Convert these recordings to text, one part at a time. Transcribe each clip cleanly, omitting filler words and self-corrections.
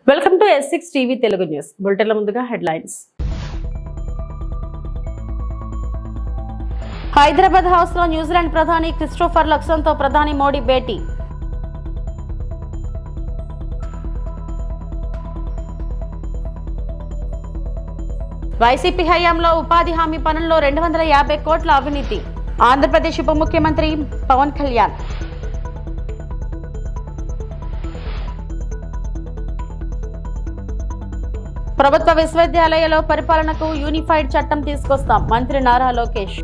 Welcome to S6 TV Telugu news బులెటిన్ల ముందుగా headlines. Hyderabad house లో న్యూజిలాండ్ ప్రధాని క్రిస్టోఫర్ లక్సన్ తో ప్రధాని మోడీ భేటీ. వైసీపీ హయాంలో ఉపాధి హామీ పనుల్లో 250 కోట్ల అవినీతి. ఆంధ్రప్రదేశ్ ఉప ముఖ్యమంత్రి పవన్ కళ్యాణ్. ప్రభుత్వ విశ్వవిద్యాలయాల్లో పరిపాలనకు యూనిఫైడ్ చట్టం తీసుకొస్తాం మంత్రి నారా లోకేష్.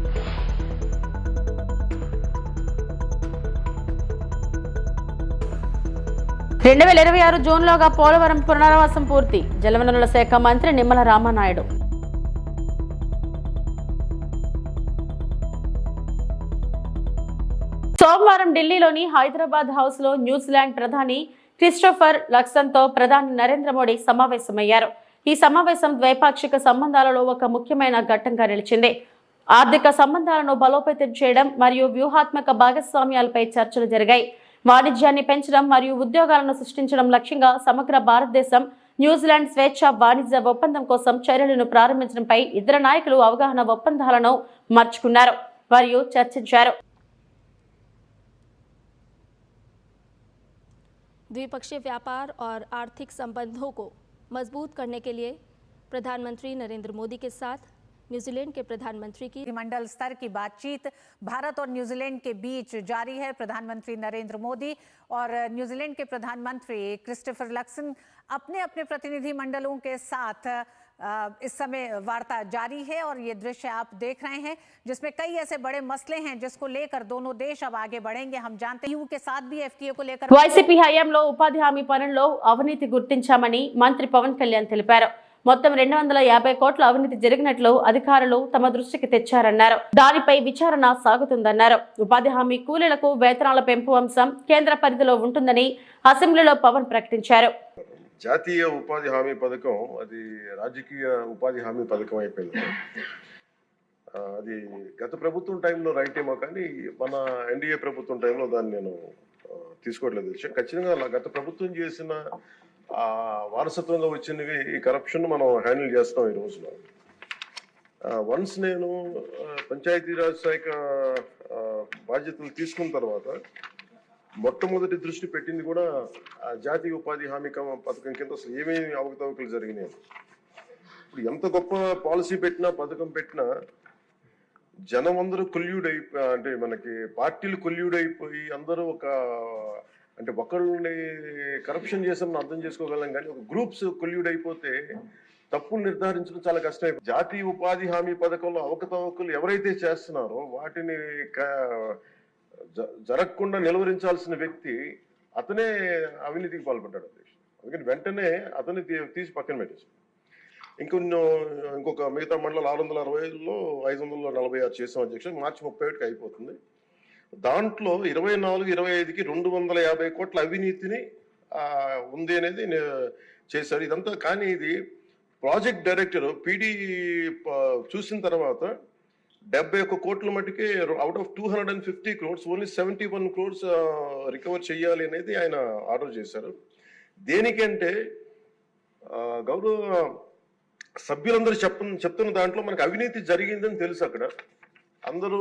రెండు 2026 జూన్లోగా పోలవరం పునరావాసం పూర్తి. జలవనరుల శాఖ మంత్రి నిమ్మల రామానాయుడు. సోమవారం ఢిల్లీలోని హైదరాబాద్ హౌస్ లో న్యూజిలాండ్ ప్రధాని క్రిస్టోఫర్ లక్సన్ తో ప్రధాని నరేంద్ర మోడీ సమావేశమయ్యారు. ఈ సమావేశం ద్వైపాక్షిక సంబంధాలలో ఒక ముఖ్యమైన ఘట్టంగా నిలిచింది. ఆర్థిక సంబంధాలను బలోపేతం చేయడం మరియు వ్యూహాత్మక భాగస్వామ్యాలపై చర్చలు జరిగాయి. వాణిజ్యాన్ని పెంచడం మరియు ఉద్యోగాలను సృష్టించడం లక్ష్యంగా సమగ్ర భారతదేశం న్యూజిలాండ్ స్వేచ్ఛ వాణిజ్య ఒప్పందం కోసం చర్యలను ప్రారంభించడంపై ఇద్దరు నాయకులు అవగాహన ఒప్పందాలను మార్చుకున్నారు మరియు చర్చించారు. द्विपक्षीय व्यापार और आर्थिक संबंधों को मजबूत करने के लिए प्रधानमंत्री नरेंद्र मोदी के साथ न्यूजीलैंड के प्रधानमंत्री की मंडल स्तर की बातचीत भारत और न्यूजीलैंड के बीच जारी है। प्रधानमंत्री नरेंद्र मोदी और न्यूजीलैंड के प्रधानमंत्री क्रिस्टोफर लक्सन अपने अपने प्रतिनिधि मंडलों के साथ इस समय वार्ता जारी है और ये दृश्य आप देख रहे हैं जिसमें कई ऐसे बड़े मसले हैं जिसको लेकर दोनों देश अब आगे बढ़ेंगे। हम जानते हैं के साथ भी FTA को लेकर వైసీపీ హయాంలో ఉపాధి హామీ పనుల్లో అవినీతి గుర్తించామని మంత్రి పవన్ కళ్యాణ్ తెలిపారు. మొత్తం 250 కోట్ల అవినీతి జరిగినట్లు అధికారులు తమ దృష్టికి తెచ్చారన్నారు. దానిపై విచారణ సాగుతుందన్నారు. ఉపాధి హామీ కూలీలకు వేతనాల పెంపు అంశం కేంద్ర పరిధిలో ఉంటుందని అసెంబ్లీలో పవన్ ప్రకటించారు. జాతీయ ఉపాధి హామీ పథకం అది రాజకీయ ఉపాధి హామీ పథకం అయిపోయింది. అది గత ప్రభుత్వం టైంలో రైట్ ఏమో కానీ మన ఎన్డీఏ ప్రభుత్వం టైంలో దాన్ని నేను తీసుకోవట్లేదు విషయం. ఖచ్చితంగా గత ప్రభుత్వం చేసిన వారసత్వంగా వచ్చినవి ఈ కరప్షన్ మనం హ్యాండిల్ చేస్తాం ఈ రోజున. వన్స్ నేను పంచాయతీరాజ్ శాఖ బాధ్యతలు తీసుకున్న తర్వాత మొట్టమొదటి దృష్టి పెట్టింది కూడా జాతీయ ఉపాధి హామీ పథకం కింద అసలు ఏమేమి అవకతవకలు జరిగినాయి. ఇప్పుడు ఎంత గొప్ప పాలసీ పెట్టినా పథకం పెట్టినా జనం అందరూ అంటే మనకి పార్టీలు కొల్యూడైపోయి అందరూ అంటే ఒకళ్ళని కరప్షన్ చేసామని అర్థం చేసుకోగలం కానీ ఒక గ్రూప్స్ కొల్యూడైపోతే తప్పులు నిర్ధారించడం చాలా కష్టం. జాతీయ ఉపాధి హామీ పథకంలో అవకతవకలు ఎవరైతే చేస్తున్నారో వాటిని జరగకుండా నిలువరించాల్సిన వ్యక్తి అతనే అవినీతికి పాల్పడ్డాడు అధ్యక్ష. అందుకని వెంటనే అతన్ని తీసి పక్కన పెట్టేసి ఇంకొక మిగతా మండలాలు 660లో 546 చేసాం అధ్యక్ష. మార్చి 31కి అయిపోతుంది. దాంట్లో 24-25కి 250 కోట్ల అవినీతిని ఉంది అనేది చేశారు. ఇదంతా కానీ ఇది ప్రాజెక్ట్ డైరెక్టర్ పీడీ చూసిన తర్వాత 71 కోట్ల మటుకే out of 250 crores only 71 crores recover చేయాలి అనేది ఆయన ఆర్డర్ చేశారు. దేనికంటే గౌరవ సభ్యులందరూ చెప్తున్న దాంట్లో మనకు అవినీతి జరిగిందని తెలుసు. అక్కడ అందరూ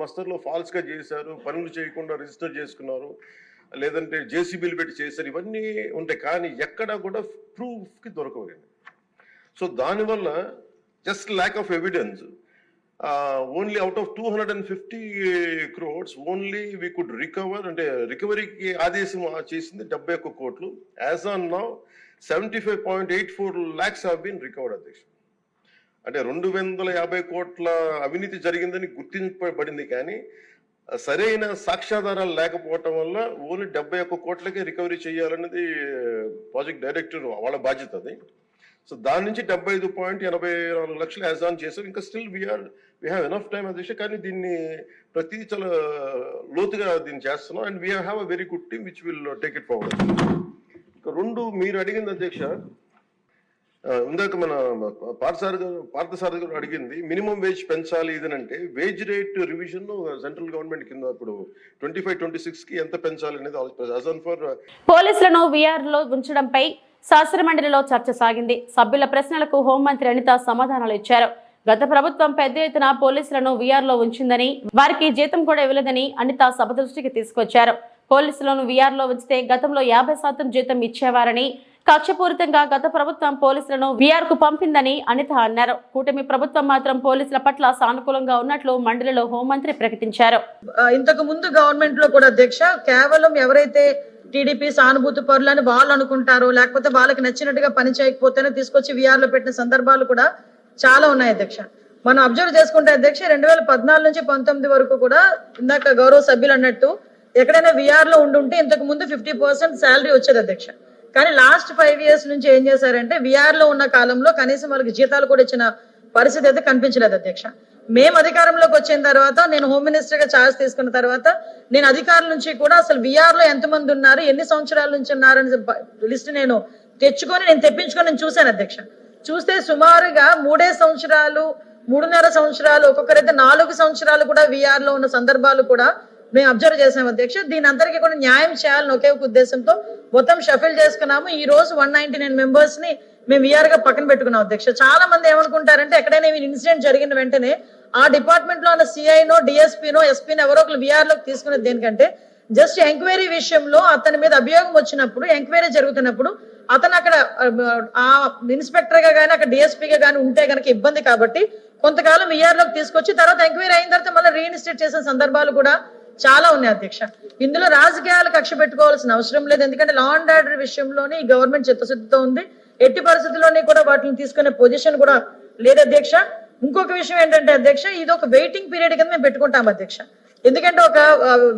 మస్తర్లో ఫాల్స్ గా చేశారు, పనులు చేయకుండా రిజిస్టర్ చేసుకున్నారు, లేదంటే జేసీబీలు పెట్టి చేశారు, ఇవన్నీ ఉంటాయి. కానీ ఎక్కడా కూడా ప్రూఫ్ కి దొరకలేదు. సో దానివల్ల just lack of evidence only out of 250 crores only we could recover. అంటే రికవరీకి ఆదేశం చేసింది 71 కోట్లు. As on now 75.84 lakhs have been recovered అధ్యక్ష. అంటే 250 కోట్ల అవినీతి జరిగిందని గుర్తింపబడింది కానీ సరైన సాక్ష్యాధారాలు లేకపోవటం వల్ల ఓన్లీ 71 కోట్లకే రికవరీ చేయాలన్నది ప్రాజెక్ట్ డైరెక్టర్ వాళ్ళ బాధ్యత అది. సో దాని నుంచి 75.84 లక్షలు యాజ్ ఆన్ చేశారు. ఇంకా still we have enough time అధ్యక్ష. కానీ దీన్ని ప్రతి చాలా లోతుగా దీన్ని చేస్తున్నాం and we have a very good team which will take it forward. ఇంకా రెండు మీరు అడిగింది అధ్యక్ష, ఇందాక మన పార్థసారథి గారు అడిగింది మినిమం వేజ్ పెంచాలి ఇదనంటే wage rate revision central government కింద ఇప్పుడు 25-26 కి ఎంత పెంచాలి అనేది పోలీసులను విఆర్ లో ఉంచడంపై శాసనమండలిలో చర్చ సాగింది. సభ్యుల ప్రశ్నలకు హోంమంత్రి అనిత సమాధానాలు ఇచ్చారు. గత ప్రభుత్వం పెద్ద ఎత్తున పోలీసులను వీఆర్లో ఉంచిందని, వారికి జీతం కూడా ఇవ్వలేదని అనిత సభ దృష్టికి తీసుకొచ్చారు. పోలీసులను వీఆర్లో ఉంచితే గతంలో 50% జీతం ఇచ్చేవారని, కక్షపూరితంగా గత ప్రభుత్వం పోలీసులను వీఆర్ కు పంపిందని అనిత అన్నారు. కూటమి ప్రభుత్వం మాత్రం పోలీసుల పట్ల సానుకూలంగా ఉన్నట్లు మండలిలో హోంమంత్రి ప్రకటించారు. ఇంతకు ముందు గవర్నమెంట్ లో కూడా అధ్యక్ష కేవలం ఎవరైతే టీడీపీ సానుభూతి పరులు అని వాళ్ళు అనుకుంటారో, లేకపోతే వాళ్ళకి నచ్చినట్టుగా పని చేయకపోతేనే తీసుకొచ్చి వీఆర్ లో పెట్టిన సందర్భాలు కూడా చాలా ఉన్నాయి అధ్యక్ష. మనం అబ్జర్వ్ చేసుకుంటే అధ్యక్ష 2014 నుంచి 19 వరకు కూడా ఇందాక గౌరవ సభ్యులు అన్నట్టు ఎక్కడైనా వీఆర్ లో ఉండుంటే ఇంతకు ముందు 50% శాలరీ వచ్చేది అధ్యక్ష. కానీ లాస్ట్ 5 years నుంచి ఏం చేశారంటే వీఆర్ లో ఉన్న కాలంలో కనీసం వాళ్ళకి జీతాలు కూడా ఇచ్చిన పరిస్థితి అయితే కనిపించలేదు అధ్యక్ష. మేము అధికారంలోకి వచ్చిన తర్వాత, నేను హోమ్ మినిస్టర్ గా ఛార్జ్ తీసుకున్న తర్వాత, నేను అధికారుల నుంచి కూడా అసలు వీఆర్ లో ఎంతమంది ఉన్నారు, ఎన్ని సంవత్సరాల నుంచి ఉన్నారు అని లిస్ట్ నేను తెప్పించుకొని నేను చూశాను అధ్యక్ష. చూస్తే సుమారుగా 3 సంవత్సరాలు, 3.5 సంవత్సరాలు, ఒక్కొక్కరైతే 4 సంవత్సరాలు కూడా వీఆర్ లో ఉన్న సందర్భాలు కూడా మేము అబ్జర్వ్ చేసాం అధ్యక్ష. దీని అందరికీ కూడా న్యాయం చేయాలని ఒకే ఒక ఉద్దేశంతో మొత్తం షఫిల్ చేసుకున్నాము. ఈ రోజు 199 మెంబర్స్ ని మేము వీఆర్ గా పక్కన పెట్టుకున్నాం అధ్యక్ష. చాలా మంది ఏమనుకుంటారంటే ఎక్కడైనా ఇన్సిడెంట్ జరిగిన వెంటనే ఆ డిపార్ట్మెంట్ లో ఉన్న సిఐనో, డిఎస్పీనో, ఎస్పీనో ఎవరో ఒకరు వీఆర్ లోకి తీసుకునేది దేనికంటే జస్ట్ ఎంక్వైరీ విషయంలో అతని మీద అభియోగం వచ్చినప్పుడు, ఎంక్వైరీ జరుగుతున్నప్పుడు అతను అక్కడ ఆ ఇన్స్పెక్టర్ గా కానీ అక్కడ డిఎస్పీగా కానీ ఉంటే కనుక ఇబ్బంది కాబట్టి కొంతకాలం వీఆర్ లోకి తీసుకొచ్చి తర్వాత ఎంక్వైరీ అయిన తర్వాత మళ్ళీ రీఇన్స్టేట్ చేసిన సందర్భాలు కూడా చాలా ఉన్నాయి అధ్యక్ష. ఇందులో రాజకీయాలు కక్ష పెట్టుకోవాల్సిన అవసరం లేదు. ఎందుకంటే లా అండ్ ఆర్డర్ విషయంలోనే ఈ గవర్నమెంట్ చిత్తశుద్ధితో ఉంది. ఎట్టి పరిస్థితుల్లోనే కూడా వాటిని తీసుకునే పొజిషన్ కూడా లేదు అధ్యక్ష. ఇంకొక విషయం ఏంటంటే అధ్యక్ష, ఇది ఒక వెయిటింగ్ పీరియడ్ కింద మేము పెట్టుకుంటాం అధ్యక్ష. ఎందుకంటే ఒక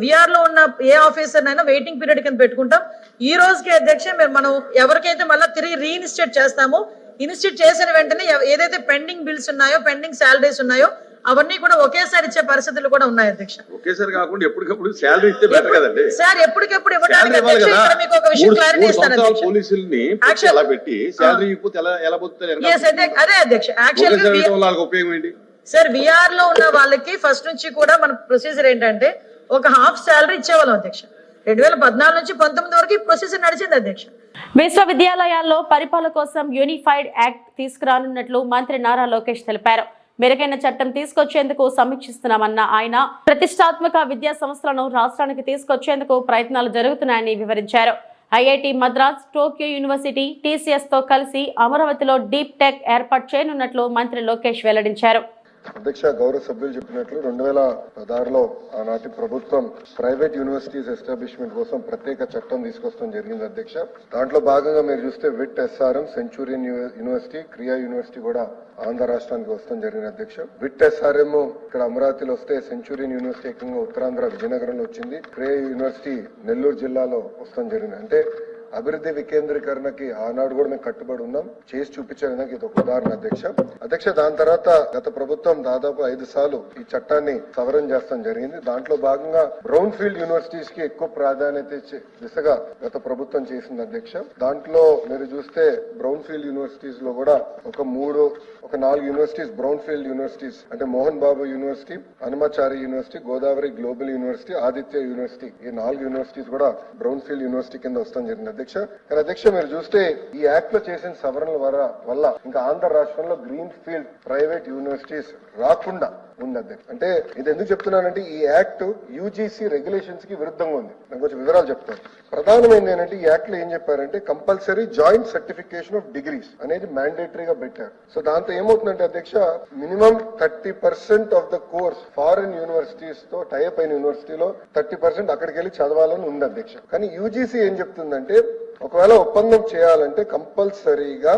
వీఆర్ లో ఉన్న ఏ ఆఫీసర్ అయినా వెయిటింగ్ పీరియడ్ కింద పెట్టుకుంటాం. ఈ రోజుకి అధ్యక్ష మనం ఎవరికైతే మళ్ళీ తిరిగి రీఇన్స్టేట్ చేస్తామో, ఇన్స్టిట్యూట్ చేసిన వెంటనే ఏదైతే పెండింగ్ బిల్స్ ఉన్నాయో, పెండింగ్ శాలరీస్ ఉన్నాయో అవన్నీ కూడా ఒకేసారి ఇచ్చే పరిస్థితులు కూడా ఉన్నాయి అధ్యక్ష. ఒకేసారి కాకుండా ఎప్పటికప్పుడు శాలరీ ఇస్తే బెటర్ కదండి సార్. ఎప్పటికప్పుడు ఇవ్వడానికి అధ్యక్ష ఇక్కడ మీకు ఒక విషయం క్లారిటీ ఇస్తాను అధ్యక్ష. పోలీసుల్ని అలా పెట్టి శాలరీ ఇవ్వకపోతే ఎలా పోతారు? అదే అధ్యక్ష యాక్చువల్ ఉపయోగం ఏంటి సార్? వీఆర్ లో ఉన్న వాళ్ళకి ఫస్ట్ నుంచి కూడా మన ప్రొసీజర్ ఏంటంటే ఒక హాఫ్ శాలరీ ఇచ్చేవాళ్ళం అధ్యక్ష. 2014 నుంచి 19 వరకు ప్రొసీజర్ నడిచింది అధ్యక్ష. విశ్వవిద్యాలయాల్లో పరిపాలన కోసం యూనిఫైడ్ యాక్ట్ తీసుకురానున్నట్లు మంత్రి నారా లోకేష్ తెలిపారు. మెరుగైన చట్టం తీసుకొచ్చేందుకు సమీక్షిస్తున్నామన్న ఆయన ప్రతిష్టాత్మక విద్యా సంస్థలను రాష్ట్రానికి తీసుకొచ్చేందుకు ప్రయత్నాలు జరుగుతున్నాయని వివరించారు. IIT Madras, Tokyo university, TCS తో కలిసి అమరావతిలో డీప్ టెక్ ఏర్పాటు చేయనున్నట్లు మంత్రి లోకేష్ వెల్లడించారు. అధ్యక్ష, గౌరవ సభ్యులు చెప్పినట్లు 2016లో ఆనాటి ప్రభుత్వం ప్రైవేట్ యూనివర్సిటీస్ ఎస్టాబ్లిష్మెంట్ కోసం ప్రత్యేక చట్టం తీసుకొస్తాం జరిగింది అధ్యక్ష. దాంట్లో భాగంగా మీరు చూస్తే విట్ ఎస్ఆర్ఎం, సెంచూరియన్ యూనివర్సిటీ, క్రియా యూనివర్సిటీ కూడా ఆంధ్ర రాష్ట్రానికి వస్తాం జరిగింది అధ్యక్ష. విట్ ఎస్ఆర్ఎం ఇక్కడ అమరావతిలో వస్తే, సెంచూరియన్ యూనివర్సిటీ ఏకంగా ఉత్తరాంధ్ర విజయనగరంలో వచ్చింది, క్రియా యూనివర్సిటీ నెల్లూరు జిల్లాలో వస్తాం జరిగింది. అంటే అభివృద్ధి వికేంద్రీకరణకి ఆనాడు కూడా మేము కట్టుబడి ఉన్నాం, చేసి చూపించడానికి ఇది ఒక ఉదాహరణ అధ్యక్ష. దాని తర్వాత గత ప్రభుత్వం దాదాపు 5 సార్లు ఈ చట్టాన్ని సవరణ చేస్తాం జరిగింది. దాంట్లో భాగంగా బ్రౌన్ ఫీల్డ్ యూనివర్సిటీస్ కి ఎక్కువ ప్రాధాన్యత ఇచ్చే దిశగా గత ప్రభుత్వం చేసింది అధ్యక్ష. దాంట్లో మీరు చూస్తే బ్రౌన్ ఫీల్డ్ యూనివర్సిటీస్ లో కూడా ఒక 4 యూనివర్సిటీస్ బ్రౌన్ ఫీల్డ్ యూనివర్సిటీస్ అంటే Mohan Babu university, Hanumachari university, Godavari global university, Aditya university, ఈ 4 యూనివర్సిటీస్ కూడా బ్రౌన్ ఫీల్డ్ యూనివర్సిటీ కింద వస్తాం జరిగింది అధ్యక్ష. కానీ అధ్యక్ష మీరు చూస్తే ఈ యాక్ట్ లో చేసిన సవరణల వల్ల ఇంకా ఆంధ్ర రాష్ట్రంలో గ్రీన్ ఫీల్డ్ ప్రైవేట్ యూనివర్సిటీస్ రాకుండా ఉంది అధ్యక్ష. అంటే ఇది ఎందుకు చెప్తున్నానంటే ఈ యాక్ట్ యూజీసీ రెగ్యులేషన్స్ కి విరుద్ధంగా ఉంది. నేను కొంచెం వివరాలు చెప్తాను. ప్రధానమైనది ఏంటంటే ఈ యాక్ట్ లో ఏం చెప్పారంటే compulsory joint certification of degrees అనేది మ్యాండేటరీగా పెట్టారు. సో దాంతో ఏమవుతుందంటే అధ్యక్ష, minimum 30% of the course foreign universities తో టైప్ అయిన యూనివర్సిటీలో 30% అక్కడికి వెళ్ళి చదవాలని ఉంది అధ్యక్ష. కానీ యూజీసీ ఏం చెప్తుందంటే ఒకవేళ ఒప్పందం చేయాలంటే కంపల్సరీగా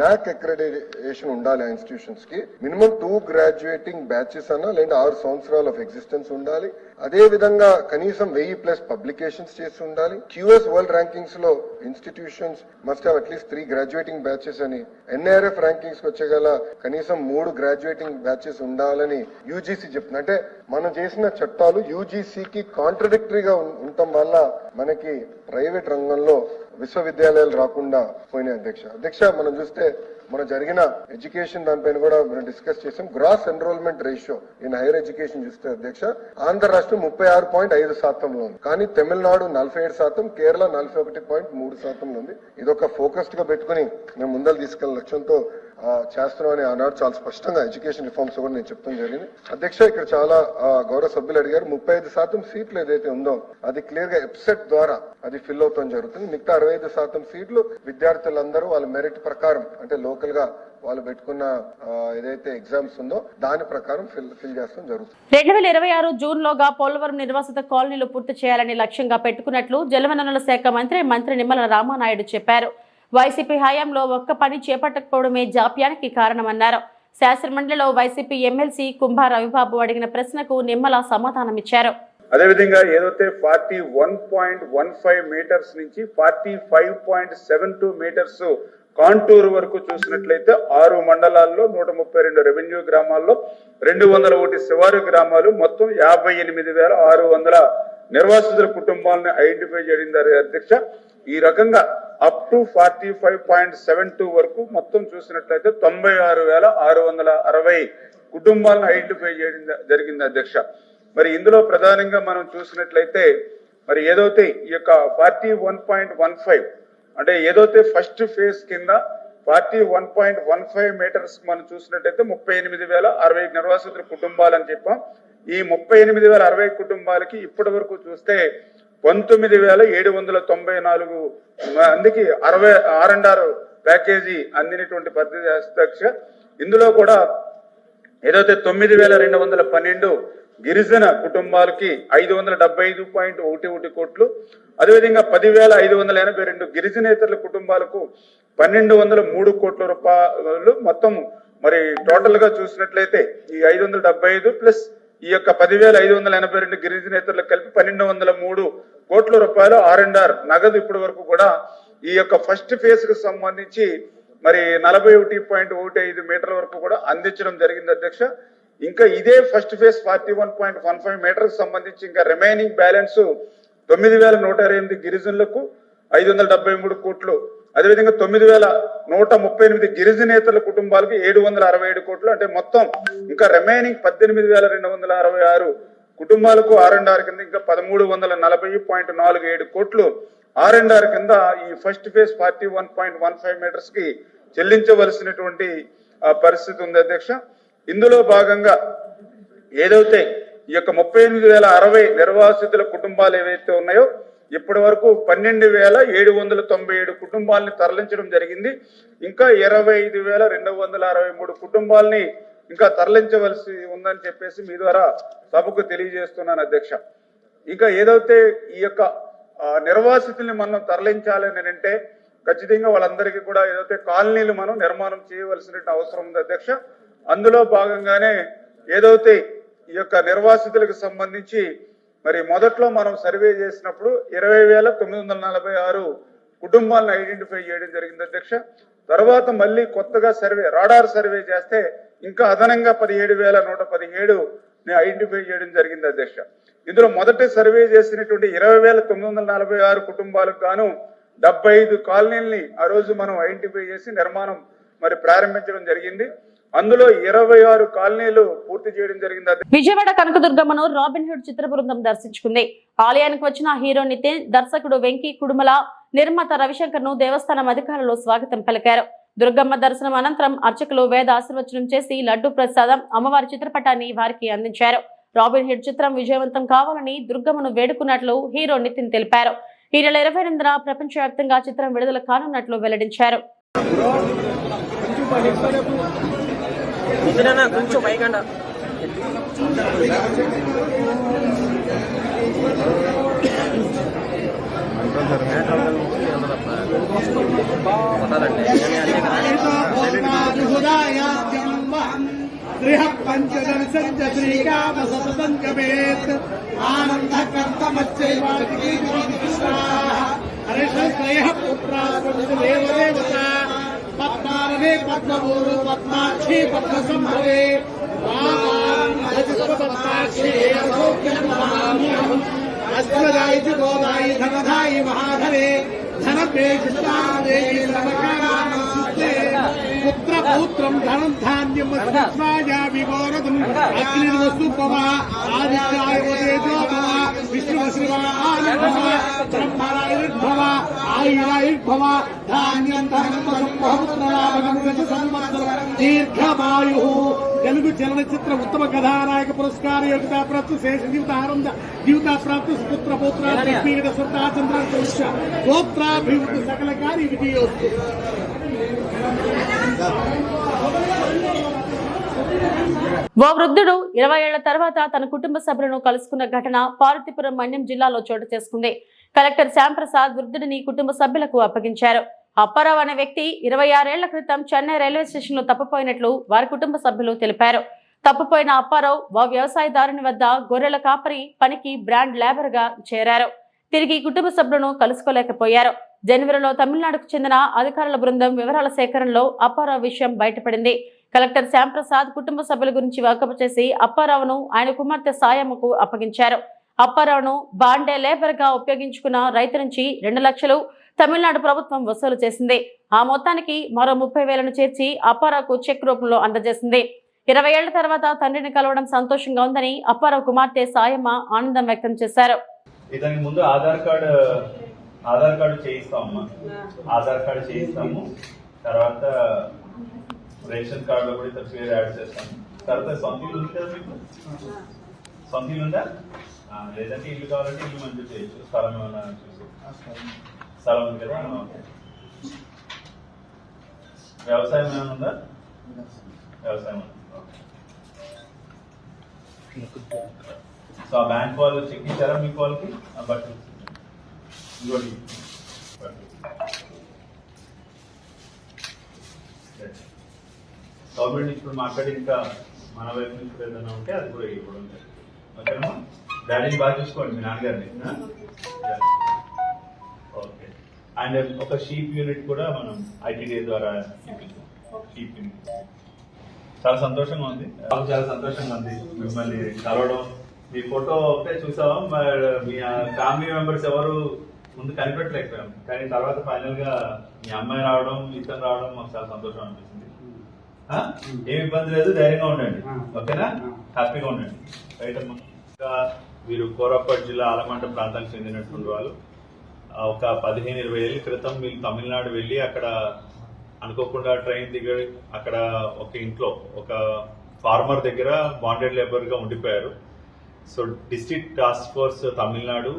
నాక్ అక్రెడిటేషన్ ఉండాలి ఆ ఇన్స్టిట్యూషన్స్ కి. మినిమం 2 గ్రాడ్యుయేటింగ్ బ్యాచెస్ అన్నా లేదా 6 సంవత్సరాలు ఆఫ్ ఎగ్జిస్టెన్స్ ఉండాలి. అదే విధంగా కనీసం 1000+ పబ్లికేషన్స్ చేసి ఉండాలి. క్యూఎస్ వరల్డ్ ర్యాంకింగ్స్ లో institutions must have at least 3 graduating batches అని, ఎన్ఐఆర్ఎఫ్ ర్యాంకింగ్స్ కి వచ్చేగల కనీసం 3 గ్రాడ్యుయేటింగ్ బ్యాచెస్ ఉండాలని యూజీసీ చెప్తుంది. అంటే మనం చేసిన చట్టాలు యూజీసీకి కాంట్రడిక్టరీగా ఉండటం వల్ల మనకి ప్రైవేట్ రంగంలో విశ్వవిద్యాలయాలు రాకుండా పోయినాయి అధ్యక్ష మనం చూస్తే మన జరిగిన ఎడ్యుకేషన్ దానిపైన కూడా మనం డిస్కస్ చేసాం. Gross enrolment ratio in higher education చూస్తే అధ్యక్ష ఆంధ్ర రాష్ట్రం 36.5% ఉంది, కానీ తమిళనాడు 47%, కేరళ 41.3% ఉంది. ఇదొక ఫోకస్డ్ గా పెట్టుకుని మేము ముందలు తీసుకెళ్లే లక్ష్యంతో చేస్తున్నామని ఆనాడు చాలా స్పష్టంగా ఎడ్యుకేషన్ రిఫార్మ్స్ కూడా నేను చెప్తాం జరిగింది అధ్యక్ష. ఇక్కడ చాలా గౌరవ సభ్యులు అడిగారు, 35% సీట్లు ఏదైతే ఉందో అది క్లియర్ గా ఎప్సెట్ ద్వారా అది ఫిల్ అవుతాం జరుగుతుంది. మిగతా 65% సీట్లు విద్యార్థులందరూ వాళ్ళ మెరిట్ ప్రకారం అంటే లోకల్ గా వాళ్ళు పెట్టుకున్న ఏదైతే ఎగ్జామ్స్ ఉందో దాని ప్రకారం ఫిల్ చేస్తాం జరుగుతుంది. 2026 జూన్ లోగా పోలవరం నిర్వాసిత కాలనీలు పూర్తి చేయాలని లక్ష్యంగా పెట్టుకున్నట్లు జలవనరుల శాఖ మంత్రి నిమ్మల రామానాయుడు చెప్పారు. వైసీపీ హయాంలో ఒక్క పని చేపట్టకపోవడమే జాప్యానికి కారణమన్నారు. శాసనమండలిలో వైసీపీ ఎమ్మెల్సీ కుంభా రవిబాబు అడిగిన ప్రశ్నకు నిమ్మల సమాధానమిచ్చారు. అదేవిధంగా ఏదైతే 41.15 మీటర్స్ నుంచి 45.72 మీటర్స్ కాంటూర్ వరకు చూసినట్లయితే 6 మండలాల్లో 132 రెవెన్యూ గ్రామాల్లో 201 శివారు గ్రామాలు మొత్తం 58,600 నిర్వాసితుల కుటుంబాలను ఐడెంటిఫై చేయడం అధ్యక్ష. ఈ రకంగా అప్ టు 45.72 వరకు మొత్తం చూసినట్లయితే 96,660 కుటుంబాలను ఐడెంటిఫై చేయడం జరిగింది అధ్యక్ష. మరి ఇందులో ప్రధానంగా మనం చూసినట్లయితే మరి ఏదైతే ఈ యొక్క 41.15 అంటే ఏదైతే ఫస్ట్ ఫేజ్ కింద 41.15 మీటర్స్ మనం చూసినట్లయితే 38,060 నిర్వాసితుల కుటుంబాలు అని చెప్పాం. ఈ 38,060 కుటుంబాలకి ఇప్పటి వరకు చూస్తే 19,794 మందికి 66 ప్యాకేజీ అందినటువంటి పరిస్థితి అధ్యక్ష. ఇందులో కూడా ఏదైతే 9,212 గిరిజన కుటుంబాలకి 575.11 కోట్లు, అదేవిధంగా 10,582 గిరిజనేతరుల కుటుంబాలకు 1,203 కోట్ల రూపాయలు మొత్తం. మరి టోటల్ గా చూసినట్లయితే ఈ 575 ప్లస్ ఈ యొక్క 10,582 గిరిజనేతరులకు కలిపి 1,203 కోట్ల రూపాయలు R&R నగదు ఇప్పటి వరకు కూడా ఈ యొక్క ఫస్ట్ ఫేజ్ కు సంబంధించి మరి 41.15 మీటర్ల వరకు కూడా అందించడం జరిగింది అధ్యక్ష. ఇంకా ఇదే ఫస్ట్ ఫేజ్ 41.15 మీటర్స్ సంబంధించి ఇంకా రిమైనింగ్ బ్యాలెన్స్ 9,128 గిరిజనులకు 573 కోట్లు, అదేవిధంగా 9,138 గిరిజనేతల కుటుంబాలకు 767 కోట్లు, అంటే మొత్తం ఇంకా రిమైనింగ్ 18,266 కుటుంబాలకు R&R కింద ఇంకా 1,340.47 కోట్లు R&R కింద ఈ ఫస్ట్ ఫేజ్ 41.15 మీటర్స్ కి చెల్లించవలసినటువంటి పరిస్థితి ఉంది అధ్యక్ష. ఇందులో భాగంగా ఏదైతే ఈ యొక్క 38,060 నిర్వాసితుల కుటుంబాలు ఏవైతే ఉన్నాయో ఇప్పటి వరకు 12,797 కుటుంబాలని తరలించడం జరిగింది. ఇంకా 25,263 కుటుంబాలని ఇంకా తరలించవలసి ఉందని చెప్పేసి మీ ద్వారా సభకు తెలియజేస్తున్నాను అధ్యక్ష. ఇంకా ఏదైతే ఈ యొక్క నిర్వాసితుల్ని మనం తరలించాలని అంటే ఖచ్చితంగా వాళ్ళందరికీ కూడా ఏదైతే కాలనీలు మనం నిర్మాణం చేయవలసిన అవసరం ఉంది అధ్యక్ష. అందులో భాగంగానే ఏదైతే ఈ యొక్క నిర్వాసితులకు సంబంధించి మరి మొదట్లో మనం సర్వే చేసినప్పుడు 20,946 కుటుంబాలను ఐడెంటిఫై చేయడం జరిగింది అధ్యక్ష. తర్వాత మళ్ళీ కొత్తగా రాడార్ సర్వే చేస్తే ఇంకా అదనంగా 17,117 ఐడెంటిఫై చేయడం జరిగింది అధ్యక్ష. ఇందులో మొదటి సర్వే చేసినటువంటి 20,946 కుటుంబాలకు గాను 75 కాలనీల్ని ఆ రోజు మనం ఐడెంటిఫై చేసి నిర్మాణం మరి ప్రారంభించడం జరిగింది. అందులో 26 కాలనీలు పూర్తి చేయడం జరిగింది. విజయవాడ కనకదుర్గమ్మను రాబిన్ హుడ్ చిత్ర బృందం దర్శించుకుంది. ఆలయానికి వచ్చిన హీరో నితిన్, దర్శకుడు వెంకీ కుడుమల, నిర్మాత రవిశంకర్ ను దేవస్థానం అధికారులు స్వాగతం పలికారు. దుర్గమ్మ దర్శనం అనంతరం అర్చకులు వేద ఆశీర్వచనం చేసి లడ్డు ప్రసాదం, అమ్మవారి చిత్రపటాన్ని వారికి అందించారు. రాబిన్ హుడ్ చిత్రం విజయవంతం కావాలని దుర్గమ్మను వేడుకున్నట్లు హీరో నితిన్ తెలిపారు. ఈ నెల 28న ప్రపంచవ్యాప్తంగా చిత్రం విడుదల కానున్నట్లు వెల్లడించారు. పద్మారవే పద్మూరు పద్మాక్షి పద్మసంభవే అశ్వదాయి గోదాయి ధనధాయి మహాధరే పుత్రపౌత్రం ధనం ధాన్యం విగోరదం అగ్నిర్వసుపవ ఆదిత్యాయ తేజోభవ విష్ణుశ్రీవానుభవ బ్రహ్మరాయుర్భవ ఆయురాయుర్భవ ధాన్యం ధనం సంభవపుత్రలాభం సంవత్సరం దీర్ఘమాయు. తెలుగు చలనచిత్ర ఉత్తమ కథానాయక పురస్కార యోగ్యతా ప్రాప్త శేష జీవిత ప్రాప్త సుపుత్ర పౌత్ర సుతాచంద్ర గోత్రాభివృద్ధి సకల కార్య విజయోస్తు. ఓ వృద్ధుడు 20 ఏళ్ల తర్వాత తన కుటుంబ సభ్యులను కలుసుకున్న ఘటన పార్వతీపురం మన్యం జిల్లాలో చోటు చేసుకుంది. కలెక్టర్ శ్యాంప్రసాద్ వృద్ధుడిని కుటుంబ సభ్యులకు అప్పగించారు. అప్పారావు అనే వ్యక్తి 26 ఏళ్ల క్రితం చెన్నై రైల్వే స్టేషన్ లో తప్పిపోయినట్లు వారి కుటుంబ సభ్యులు తెలిపారు. తప్పిపోయిన అప్పారావు ఓ వ్యవసాయదారుని వద్ద గొర్రెల కాపరి పనికి బ్రాండ్ లేబర్ గా చేరారు. తిరిగి కుటుంబ సభ్యులను కలుసుకోలేకపోయారు. జనవరిలో తమిళనాడుకు చెందిన అధికారుల బృందం వివరాల సేకరణలో అప్పారావు విషయం బయటపడింది. కలెక్టర్ శ్యాంప్రసాద్ కుటుంబ సభ్యుల గురించి వాకపు చేసి అప్పారావును ఆయన కుమార్తె సాయమ్మకు అప్పగించారు. అప్పారావును బాండే లేబర్ గా ఉపయోగించుకున్న రైతు నుంచి 2 లక్షలు తమిళనాడు ప్రభుత్వం వసూలు చేసింది. ఆ మొత్తానికి మరో 30,000ను చేర్చి అప్పారావుకు చెక్ రూపంలో అందజేసింది. 20 ఏళ్ల తర్వాత తండ్రిని కలవడం సంతోషంగా ఉందని అప్పారావు కుమార్తె సాయమ్మ ఆనందం వ్యక్తం చేశారు. ఇతనికి ముందు ఆధార్ కార్డు చేయిస్తామమ్మా. ఆధార్ కార్డు చేయిస్తాము. తర్వాత రేషన్ కార్డులో కూడా ఇతర పేరు యాడ్ చేస్తాము. తర్వాత సొంత ఇల్లు ఉంది కదా మీకు? సొంత ఇల్లు ఉందా? లేదంటే ఇల్లు కావాలంటే ఇల్లు మంజూరు చేయొచ్చు. స్థలం ఏమన్నా చూసి స్థలం ఉంది కదా. వ్యవసాయం ఏమైనా ఉందా? వ్యవసాయం ఉంది. సో ఆ బ్యాంక్ వాళ్ళు చెక్ ఇచ్చారా మీకు? వాళ్ళకి బట్ ఇంకోటి గవర్నమెంట్ ఇప్పుడు మాట్లాడి ఇంకా మన వైపు నుంచి ఏదైనా ఉంటే అది కూడా ఇవ్వడం. ఓకేనా? డాడీని బాగా చూసుకోండి, మీ నాన్నగారిని. ఓకే. అండ్ ఒక షీప్ యూనిట్ కూడా మనం ఐటీడీ ద్వారా షీప్ యూనిట్. చాలా సంతోషంగా ఉంది. చాలా సంతోషంగా ఉంది మిమ్మల్ని కలవడం. మీ ఫోటో ఒకటే చూసాం, మీ ఫ్యామిలీ మెంబర్స్ ఎవరు ముందు కనిపెట్టలేకపోయాం. కానీ తర్వాత ఫైనల్ గా మీ అమ్మాయి రావడం, ఇతను రావడం మాకు చాలా సంతోషం అనిపిస్తుంది. ఏమి ఇబ్బంది లేదు, ధైర్యంగా ఉండండి. ఓకేనా? హ్యాపీగా ఉండండి. రైట్ అమ్మా. ఇంకా వీరు కోరాపట్ జిల్లా ఆలమంట ప్రాంతానికి చెందినటువంటి వాళ్ళు. ఒక 15-20 ఏళ్ళ క్రితం వీళ్ళు తమిళనాడు వెళ్ళి అక్కడ అనుకోకుండా ట్రైన్ దిగి అక్కడ ఒక ఇంట్లో ఒక ఫార్మర్ దగ్గర బాండెడ్ లేబర్ గా ఉండిపోయారు. So district task force Tamil Nadu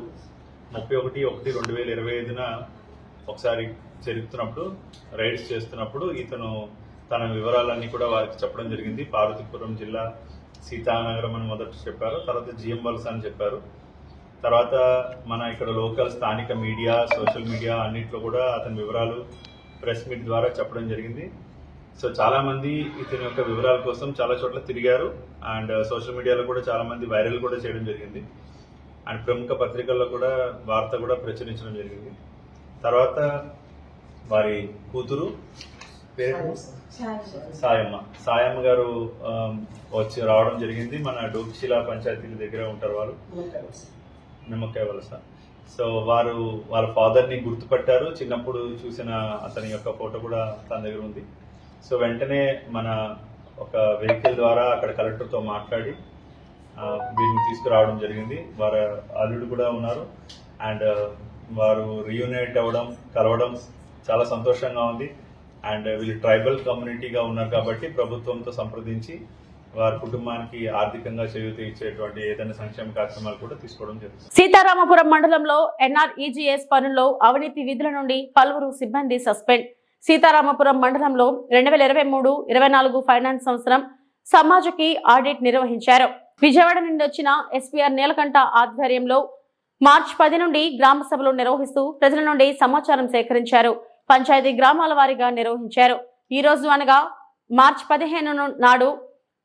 31/1/2025న ఒకసారి జరుగుతున్నప్పుడు రైడ్స్ చేస్తున్నప్పుడు ఇతను తన వివరాలన్నీ కూడా వారికి చెప్పడం జరిగింది. పార్వతీపురం జిల్లా సీతానగరం అని మొదట చెప్పారు, తర్వాత జిఎం వలస అని చెప్పారు. తర్వాత మన ఇక్కడ లోకల్ స్థానిక మీడియా, సోషల్ మీడియా అన్నింటిలో కూడా అతని వివరాలు ప్రెస్ మీట్ ద్వారా చెప్పడం జరిగింది. సో చాలా మంది ఇతని యొక్క వివరాల కోసం చాలా చోట్ల తిరిగారు. అండ్ సోషల్ మీడియాలో కూడా చాలా మంది వైరల్ కూడా చేయడం జరిగింది. అండ్ ప్రముఖ పత్రికల్లో కూడా వార్త కూడా ప్రచురించడం జరిగింది. తర్వాత వారి కూతురు సాయమ్మ గారు వచ్చి రావడం జరిగింది. మన డోక్షిలా పంచాయతీ దగ్గర ఉంటారు వాళ్ళు, నిమ్మకాయ వలస. సో వారు వాళ్ళ ఫాదర్ని గుర్తుపట్టారు. చిన్నప్పుడు చూసిన అతని యొక్క ఫోటో కూడా తన దగ్గర ఉంది. సో వెంటనే మన ఒక వెహికల్ ద్వారా అక్కడ కలెక్టర్తో మాట్లాడి వీరిని తీసుకురావడం జరిగింది. వారి అల్లుడు కూడా ఉన్నారు. అండ్ వారు రీయూనైట్ అవ్వడం, కలవడం చాలా సంతోషంగా ఉంది. అండ్ వీళ్ళు ట్రైబల్ కమ్యూనిటీగా ఉన్నారు కాబట్టి ప్రభుత్వంతో సంప్రదించి వారి కుటుంబానికి ఆర్థికంగా చేయూత ఇచ్చేటువంటి ఏదైనా సంక్షేమ కార్యక్రమాలు కూడా తీసుకోవడం జరుగుతుంది. సీతారామపురం మండలంలో ఎన్ఆర్ఈజీఎస్ పనుల్లో అవినీతి విధుల నుండి పలువురు సిబ్బంది సస్పెండ్. సీతారామపురం మండలంలో 2023-24 ఫైనాన్స్ సంవత్సరం సమాజకి ఆడిట్ నిర్వహించారు. విజయవాడ నుండి వచ్చిన ఎస్పీఆర్ నీలకంఠ ఆధ్వర్యంలో మార్చి 10 నుండి గ్రామ సభలు నిర్వహిస్తూ ప్రజల నుండి సమాచారం సేకరించారు. పంచాయతీ గ్రామాల వారీగా నిర్వహించారు. ఈ రోజు అనగా మార్చి 15 నాడు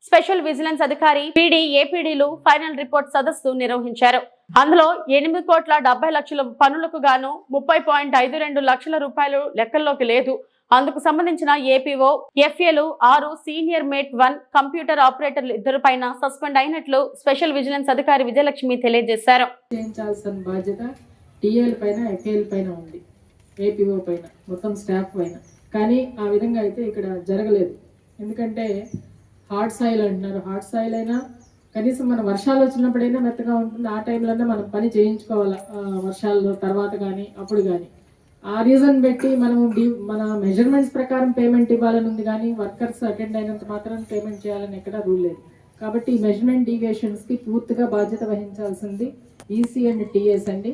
స్పెషల్ విజిలెన్స్ అధికారి పీడీ, ఏపీడీలు ఫైనల్ రిపోర్ట్ సదస్సు నిర్వహించారు. అందులో 8,70,00,000 పనులకు గాను 30.52 లక్షల రూపాయలు లెక్కల్లోకి లేదు. అందుకు సంబంధించిన ఏపీఓ, ఎఫ్ఏలు 6, సీనియర్ మేట్ 1 కంప్యూటర్ ఆపరేటర్లు 2 పైన సస్పెండ్ అయినట్లు స్పెషల్ విజిలెన్స్ అధికారి విజయలక్ష్మి తెలియజేశారు. బాధ్యత టీఏల పైన, ఎఫ్ఏల పైన ఉంది. ఏపీఓ పైన, మొత్తం స్టాఫ్ పైన. కానీ ఆ విధంగా అయితే ఇక్కడ జరగలేదు. ఎందుకంటే హార్డ్ సాయిల్ అంటున్నారు. హార్డ్ సాయిల్ అయినా కనీసం మన వర్షాలు వచ్చినప్పుడైనా మెత్తగా ఉంటుంది. ఆ టైంలోనే మనం పని చేయించుకోవాలి, వర్షాల తర్వాత కానీ అప్పుడు కానీ. ఆ రీజన్ పెట్టి మనము మన మెజర్మెంట్స్ ప్రకారం పేమెంట్ ఇవ్వాలని ఉంది, కానీ వర్కర్స్ అటెండ్ అయినంత మాత్రం పేమెంట్ చేయాలని ఎక్కడ రూల్ లేదు. కాబట్టి ఈ మెజర్మెంట్ డీవియేషన్స్కి పూర్తిగా బాధ్యత వహించాల్సింది ఈసీ అండ్ టీఎస్ అండి.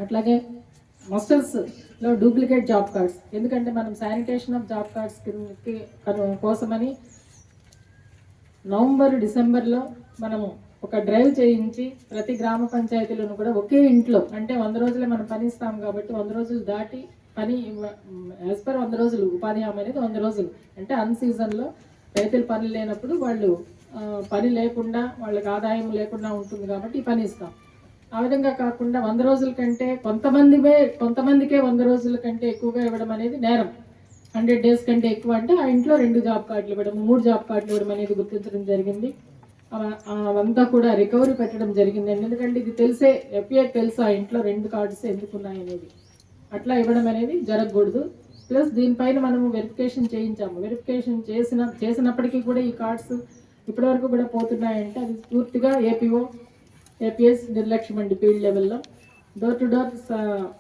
అట్లాగే మస్టర్స్లో డూప్లికేట్ జాబ్ కార్డ్స్, ఎందుకంటే మనం శానిటేషన్ ఆఫ్ జాబ్ కార్డ్స్ కోసమని నవంబర్ డిసెంబర్లో మనము ఒక డ్రైవ్ చేయించి ప్రతి గ్రామ పంచాయతీలను కూడా ఒకే ఇంట్లో, అంటే 100 రోజులే మనం పని ఇస్తాం కాబట్టి 100 రోజులు దాటి పని యాజ్ పర్ 100 రోజులు ఉపాధి హామీ అనేది 100 రోజులు, అంటే అన్ సీజన్లో రైతులు పని లేనప్పుడు వాళ్ళు పని లేకుండా వాళ్ళకి ఆదాయం లేకుండా ఉంటుంది కాబట్టి పని ఇస్తాం. ఆ విధంగా కాకుండా 100 రోజుల కంటే కొంతమందికే 100 రోజుల కంటే ఎక్కువగా ఇవ్వడం అనేది నేరం. 100 డేస్ కంటే ఎక్కువ అంటే ఆ ఇంట్లో 2 జాబ్ కార్డులు ఇవ్వడం, 3 జాబ్ కార్డులు ఇవ్వడం అనేది గుర్తించడం జరిగింది. అవంతా కూడా రికవరీ పెట్టడం జరిగిందండి. ఎందుకంటే ఇది తెలిసే ఎఫ్ఏకి తెలుసు ఆ ఇంట్లో 2 కార్డ్స్ ఎందుకు ఉన్నాయి అనేది. అట్లా ఇవ్వడం అనేది జరగకూడదు. ప్లస్ దీనిపైన మనము వెరిఫికేషన్ చేయించాము. వెరిఫికేషన్ చేసినప్పటికీ కూడా ఈ కార్డ్స్ ఇప్పటివరకు కూడా పోతున్నాయంటే అది పూర్తిగా ఏపీఎస్ నిర్లక్ష్యం అండి. ఫీల్డ్ లెవెల్లో డోర్ టు డోర్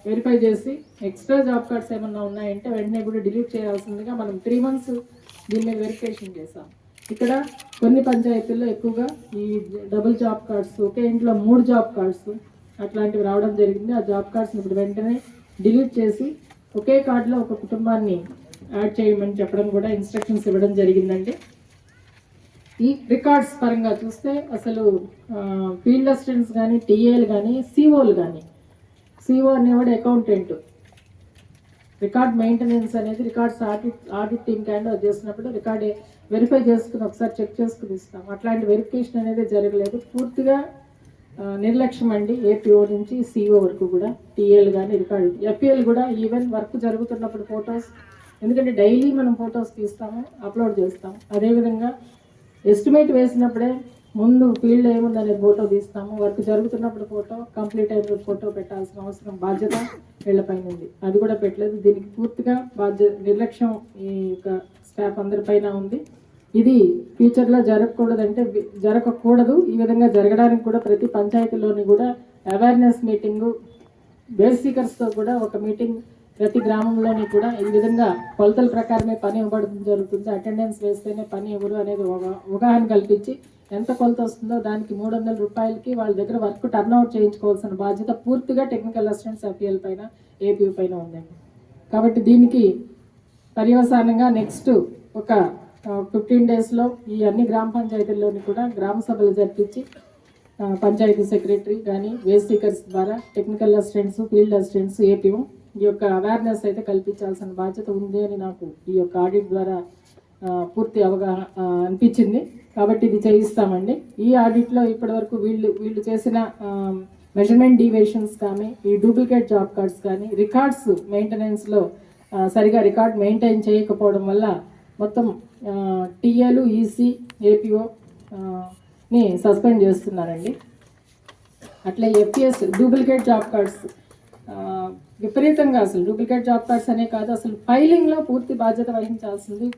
వెరిఫై చేసి ఎక్స్ట్రా జాబ్ కార్డ్స్ ఏమన్నా ఉన్నాయంటే వెంటనే కూడా డిలీట్ చేయాల్సిందిగా మనం 3 months దీని మీద వెరిఫికేషన్ చేసాం. ఇక్కడ కొన్ని పంచాయతీల్లో ఎక్కువగా ఈ డబుల్ జాబ్ కార్డ్స్, ఒకే ఇంట్లో 3 జాబ్ కార్డ్స్ అట్లాంటివి రావడం జరిగింది. ఆ జాబ్ కార్డ్స్ని ఇప్పుడు వెంటనే డిలీట్ చేసి ఒకే కార్డులో ఒక కుటుంబాన్ని యాడ్ చేయమని చెప్పడం కూడా ఇన్స్ట్రక్షన్స్ ఇవ్వడం జరిగిందండి. ఈ రికార్డ్స్ పరంగా చూస్తే అసలు ఫీల్డ్ అసిస్టెంట్స్ కానీ, టీఏలు కానీ, సిఓలు కానీ, సిఓ అనేవాడు అకౌంటెంట్, రికార్డ్ మెయింటెనెన్స్ అనేది records audit team hand over చేసినప్పుడు రికార్డ్ వెరిఫై చేసుకుని ఒకసారి చెక్ చేసుకుని ఇస్తాం. అట్లాంటి వెరిఫికేషన్ అనేది జరగలేదు. పూర్తిగా నిర్లక్ష్యం అండి. ఏపీఓ నుంచి సిఓ వరకు కూడా, టీఏలు కానీ, రికార్డు ఎఫ్ఏలు కూడా ఈవెన్ వర్క్ జరుగుతున్నప్పుడు ఫొటోస్, ఎందుకంటే డైలీ మనం ఫొటోస్ తీస్తాము, అప్లోడ్ చేస్తాము. అదేవిధంగా ఎస్టిమేట్ వేసినప్పుడే ముందు ఫీల్డ్ ఏముందనే ఫోటో తీస్తాము, వర్క్ జరుగుతున్నప్పుడు ఫోటో, కంప్లీట్ అయిన ఫోటో పెట్టాల్సిన అవసరం బాధ్యత వీళ్ళపైన ఉంది. అది కూడా పెట్టలేదు. దీనికి పూర్తిగా నిర్లక్ష్యం ఈ యొక్క స్టాఫ్ అందరిపైన ఉంది. ఇది ఫ్యూచర్లో జరగకూడదు. ఈ విధంగా జరగడానికి కూడా ప్రతి పంచాయతీలోని కూడా అవేర్నెస్ మీటింగు, బేసికర్స్తో కూడా ఒక మీటింగ్ ప్రతి గ్రామంలోని కూడా ఈ విధంగా కొలతల ప్రకారమే పని ఇవ్వడం జరుగుతుంది. అటెండెన్స్ వేస్తేనే పని ఇవ్వరు అనేది అవగాహన కల్పించి ఎంత కొలత వస్తుందో దానికి 300 రూపాయలకి వాళ్ళ దగ్గర వర్క్ టర్న్అవుట్ చేయించుకోవాల్సిన బాధ్యత పూర్తిగా టెక్నికల్ అసిస్టెంట్స్ ఎఫ్ఏఎల్ పైన, ఏపీ పైన ఉందండి. కాబట్టి దీనికి పర్యవసానంగా నెక్స్ట్ ఒక 15 daysలో ఈ అన్ని గ్రామ పంచాయతీల్లోని కూడా గ్రామ సభలు జరిపించి పంచాయతీ సెక్రటరీ కానీ, వేస్టీకర్స్ ద్వారా technical assistants, field assistants, APO ఈ యొక్క అవేర్నెస్ అయితే కల్పించాల్సిన బాధ్యత ఉంది అని నాకు ఈ యొక్క ఆడిట్ ద్వారా పూర్తి అవగాహన అనిపించింది. కాబట్టి ఇది చేయిస్తామండి. ఈ ఆడిట్లో ఇప్పటివరకు వీళ్ళు చేసిన మెజర్మెంట్ డీవియేషన్స్ కానీ, ఈ డూప్లికేట్ జాబ్ కార్డ్స్ కానీ, రికార్డ్స్ మెయింటెనెన్స్లో సరిగా రికార్డ్ మెయింటైన్ చేయకపోవడం వల్ల మొత్తం టీఏలు, ఈసీ, ఏపీఓని సస్పెండ్ చేస్తున్నారండి. అట్లా ఎఫ్పిఎస్ డూప్లికేట్ జాబ్ కార్డ్స్ విపరీతంగా, అసలు డూప్లికేట్ జాబ్ కార్డ్స్ అనే కాదు, అసలు ఫైలింగ్లో పూర్తి బాధ్యత వహించాల్సింది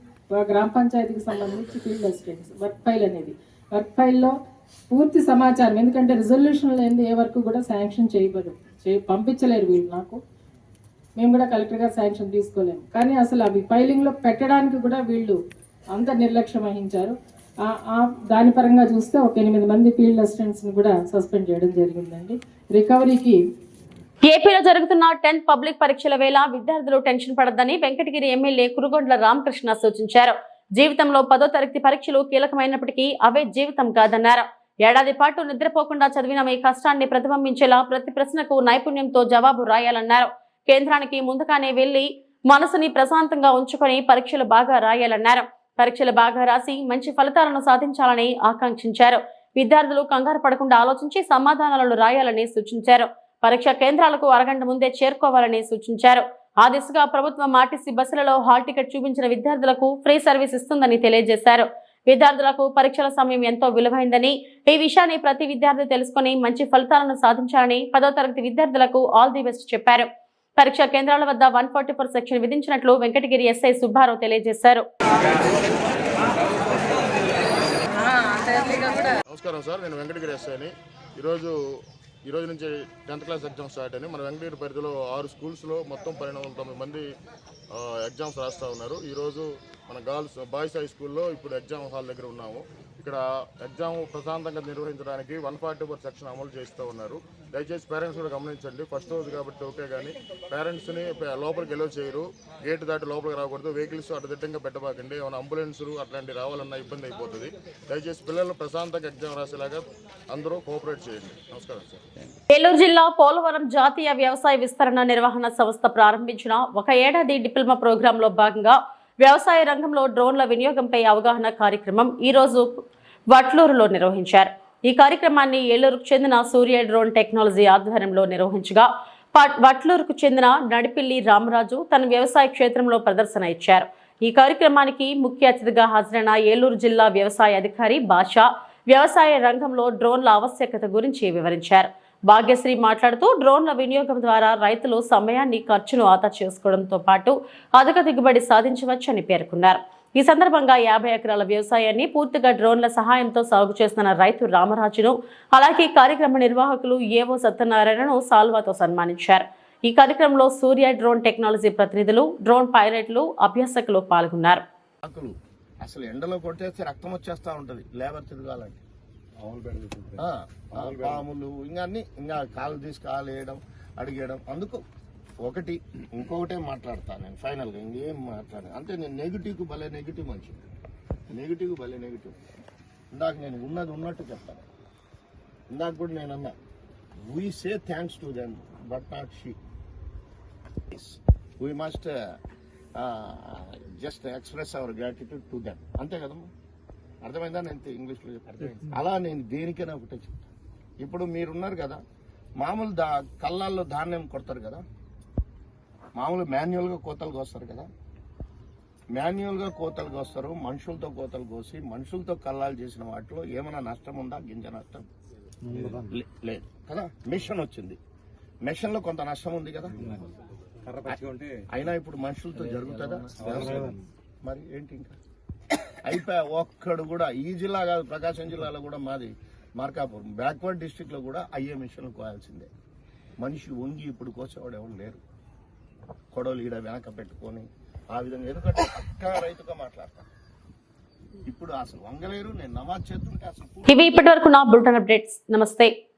గ్రామ పంచాయతీకి సంబంధించి ఫీల్డ్ అసిస్టెంట్స్. వర్క్ ఫైల్ అనేది, వర్క్ ఫైల్లో పూర్తి సమాచారం, ఎందుకంటే రిజల్యూషన్ లేనిది ఏ వర్క్ కూడా శాంక్షన్ పంపించలేరు వీళ్ళు. మేము కూడా కలెక్టర్ గారు శాంక్షన్ తీసుకోలేము. కానీ అసలు అవి ఫైలింగ్లో పెట్టడానికి కూడా వీళ్ళు అంత నిర్లక్ష్యం వహించారు. దాని పరంగా చూస్తే ఒక 8 మంది ఫీల్డ్ అసిస్టెంట్స్ని కూడా సస్పెండ్ చేయడం జరిగిందండి. రికవరీకి ఏపీలో జరుగుతున్న 10th పబ్లిక్ పరీక్షల వేళ విద్యార్థులు టెన్షన్ పడద్దని వెంకటగిరి ఎమ్మెల్యే కురుగొండ్ల రామకృష్ణ సూచించారు. జీవితంలో 10వ తరగతి పరీక్షలు కీలకమైనప్పటికీ అవే జీవితం కాదన్నారు. ఏడాది పాటు నిద్రపోకుండా చదివిన మీ కష్టాన్ని ప్రతిబింబించేలా ప్రతి ప్రశ్నకు నైపుణ్యంతో జవాబు రాయాలన్నారు. కేంద్రానికి ముందుగానే వెళ్లి మనసుని ప్రశాంతంగా ఉంచుకొని పరీక్షలు బాగా రాయాలన్నారు. పరీక్షలు బాగా రాసి మంచి ఫలితాలను సాధించాలని ఆకాంక్షించారు. విద్యార్థులు కంగారు పడకుండా ఆలోచించి సమాధానాలను రాయాలని సూచించారు. పరీక్ష కేంద్రాలకు అరగంట ముందే చేరుకోవాలని సూచించారు. ఆ దిశగా ప్రభుత్వం ఆర్టీసీ బస్సులలో హాల్ టికెట్ చూపించిన విద్యార్థులకు ఫ్రీ సర్వీస్ ఇస్తుందని తెలియజేశారు. విద్యార్థులకు పరీక్షల సమయం ఎంతో విలువైందని, ఈ విషయాన్ని ప్రతి విద్యార్థి తెలుసుకుని మంచి ఫలితాలను సాధించాలని 10వ తరగతి విద్యార్థులకు ఆల్ ది బెస్ట్ చెప్పారు. పరీక్షా కేంద్రాల వద్ద 144 సెక్షన్ విధించినట్లు వెంకటగిరి ఎస్ఐ సుబ్బారావు తెలియజేశారు. నమస్కారం సార్, నేను వెంకటగిరి ఎస్ఐని. ఈ రోజు నుంచి 10th క్లాస్ ఎగ్జామ్స్ స్టార్ట్ అయినాయి. మన వెంకటగిరి పరిధిలో 6 స్కూల్స్లో మొత్తం 1209 మంది ఎగ్జామ్స్ రాస్తూ ఉన్నారు. ఈరోజు మన బాయ్స్ హై స్కూల్లో ఇప్పుడు ఎగ్జామ్ హాల్ దగ్గర ఉన్నాము. ఇక్కడ ఎగ్జామ్ ప్రశాంతంగా నిర్వహించడానికి 144 సెక్షన్ అమలు చేస్తూ ఉన్నారు. దయచేసి పేరెంట్స్ కూడా గమనించండి. ఫస్ట్ రోజు కాబట్టి ఓకే, కానీ పేరెంట్స్ని లోపలికి ఎలో చేయరు, గేట్ దాటి లోపలికి రాకూడదు, వెహికల్స్ అడ్డదిడ్డంగా పెట్టబాకండి. ఏమైనా అంబులెన్సులు అట్లాంటివి రావాలన్నా ఇబ్బంది అయిపోతుంది. దయచేసి పిల్లలు ప్రశాంతంగా ఎగ్జామ్ రాసేలాగా అందరూ కోఆపరేట్ చేయండి. నమస్కారం సార్. ఏలూరు జిల్లా పోలవరం జాతీయ వ్యవసాయ విస్తరణ నిర్వహణ సంస్థ ప్రారంభించిన 1 ఏడాది డిప్లొమా ప్రోగ్రాంలో భాగంగా వ్యవసాయ రంగంలో డ్రోన్ల వినియోగంపై అవగాహన కార్యక్రమం ఈ రోజు వట్లూరులో నిర్వహించారు. ఈ కార్యక్రమాన్ని ఏలూరుకు చెందిన సూర్య డ్రోన్ టెక్నాలజీ ఆధ్వర్యంలో నిర్వహించగా వట్లూరుకు చెందిన నడిపిల్లి రామరాజు తన వ్యవసాయ క్షేత్రంలో ప్రదర్శన ఇచ్చారు. ఈ కార్యక్రమానికి ముఖ్య అతిథిగా హాజరైన ఏలూరు జిల్లా వ్యవసాయ అధికారి భాషా వ్యవసాయ రంగంలో డ్రోన్ల ఆవశ్యకత గురించి వివరించారు. భాగ్యశ్రీ మాట్లాడుతూ డ్రోన్ల వినియోగం ద్వారా రైతులు సమయాన్ని ఖర్చును ఆదా చేసుకోవడంతో పాటు అధిక దిగుబడి సాధించవచ్చని పేర్కొన్నారు. ఈ సందర్భంగా 50 ఎకరాల వ్యవసాయాన్ని పూర్తిగా డ్రోన్ల సహాయంతో సాగు చేస్తున్న రైతు రామరాజును, అలాగే కార్యక్రమ నిర్వాహకులు ఏవో సత్యనారాయణను సాల్వాతో సన్మానించారు. ఈ కార్యక్రమంలో సూర్య డ్రోన్ టెక్నాలజీ ప్రతినిధులు, డ్రోన్ పైలట్లు, అభ్యాసకులు పాల్గొన్నారు. అసలు ఎండలో కొట్టేస్తే రక్తం వచ్చేస్తా ఉంటది లేబర్ తిరగాలంటే, పాములు ఇంకా కాలు తీసి కాలు వేయడం, అడిగేయడం. అందుకు ఇంకొకటే మాట్లాడతాను నేను ఫైనల్గా, ఇంకేం మాట్లాడాను అంటే నేను నెగిటివ్ భలే నెగిటివ్ మనిషి, నెగిటివ్ భలే నెగిటివ్. ఇందాక నేను ఉన్నట్టు చెప్తాను. ఇందాక కూడా నేను అన్నా, we say thanks to them but not she. We must just express our gratitude to them, అంతే కదమ్మా? అర్థమైందా? నేను ఇంగ్లీష్లో చెప్తాను. అలా నేను దేనికైనా ఒకటే చెప్తాను. ఇప్పుడు మీరున్నారు కదా, మామూలు కళ్ళాల్లో ధాన్యం కొడతారు కదా, మామూలు మాన్యువల్గా కోతలు కోస్తారు కదా, మాన్యువల్గా కోతలు కోస్తారు. మనుషులతో కోతలు కోసి మనుషులతో కల్లాలు చేసిన వాటిలో ఏమైనా నష్టం ఉందా? గింజ నష్టం లేదు కదా. మిషన్ వచ్చింది, మిషన్ లో కొంత నష్టం ఉంది కదా. అయినా ఇప్పుడు మనుషులతో జరుగుతుందా? మరి ఏంటి ఇంకా అయిపోయా. ఒక్కడు కూడా ఈ జిల్లా కాదు, ప్రకాశం జిల్లాలో కూడా మాది మార్కాపురం బ్యాక్వర్డ్ డిస్ట్రిక్ట్ లో కూడా అయ్యే మిషన్లు కోయాల్సిందే. మనిషి వంగి ఇప్పుడు కోసేవాడు ఎవరు లేరు. కొడవలు ఈడ వెనక పెట్టుకొని ఆ విధంగా, ఎందుకంటే పక్కా రైతుగా మాట్లాడతాను. ఇప్పుడు అసలు వంగలేరు. నేను నమాజ్ చేస్తుంటే అసలు. ఇవి ఇప్పటి వరకు నా బులెటిన్ అప్డేట్స్. నమస్తే.